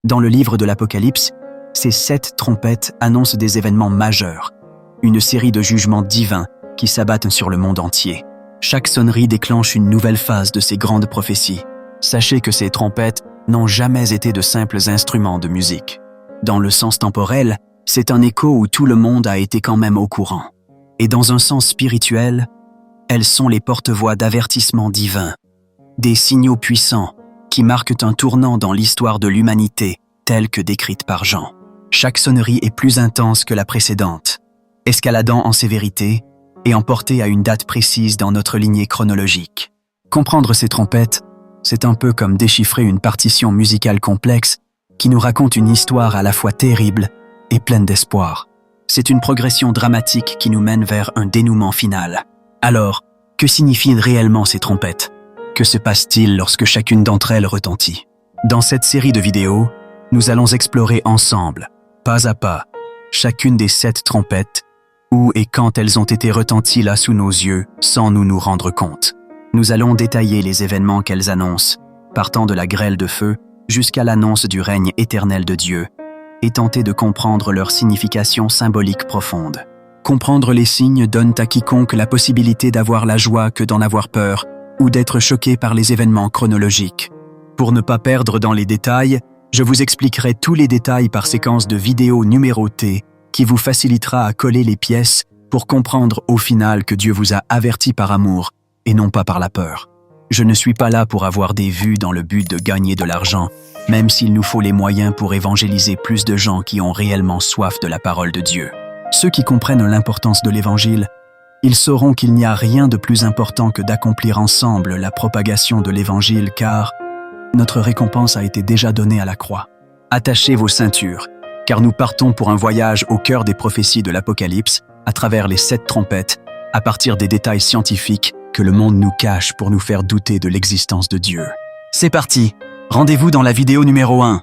Dans le livre de l'Apocalypse, ces 7 trompettes annoncent des événements majeurs, une série de jugements divins qui s'abattent sur le monde entier. Chaque sonnerie déclenche une nouvelle phase de ces grandes prophéties. Sachez que ces trompettes n'ont jamais été de simples instruments de musique. Dans le sens temporel, c'est un écho où tout le monde a été quand même au courant. Et dans un sens spirituel, elles sont les porte-voix d'avertissements divins, des signaux puissants qui marquent un tournant dans l'histoire de l'humanité telle que décrite par Jean. Chaque sonnerie est plus intense que la précédente, escaladant en sévérité et emportée à une date précise dans notre lignée chronologique. Comprendre ces trompettes, c'est un peu comme déchiffrer une partition musicale complexe qui nous raconte une histoire à la fois terrible et pleine d'espoir. C'est une progression dramatique qui nous mène vers un dénouement final. Alors, que signifient réellement ces trompettes? Que se passe-t-il lorsque chacune d'entre elles retentit? Dans cette série de vidéos, nous allons explorer ensemble, pas à pas, chacune des 7 trompettes, où et quand elles ont été retenties là sous nos yeux, sans nous rendre compte. Nous allons détailler les événements qu'elles annoncent, partant de la grêle de feu jusqu'à l'annonce du règne éternel de Dieu, et tenter de comprendre leur signification symbolique profonde. Comprendre les signes donne à quiconque la possibilité d'avoir la joie que d'en avoir peur, ou d'être choqué par les événements chronologiques. Pour ne pas perdre dans les détails, je vous expliquerai tous les détails par séquence de vidéos numérotées qui vous facilitera à coller les pièces pour comprendre au final que Dieu vous a averti par amour et non pas par la peur. Je ne suis pas là pour avoir des vues dans le but de gagner de l'argent, même s'il nous faut les moyens pour évangéliser plus de gens qui ont réellement soif de la parole de Dieu. Ceux qui comprennent l'importance de l'Évangile, ils sauront qu'il n'y a rien de plus important que d'accomplir ensemble la propagation de l'Évangile car notre récompense a été déjà donnée à la croix. Attachez vos ceintures, car nous partons pour un voyage au cœur des prophéties de l'Apocalypse à travers les 7 trompettes, à partir des détails scientifiques que le monde nous cache pour nous faire douter de l'existence de Dieu. C'est parti, rendez-vous dans la vidéo numéro 1.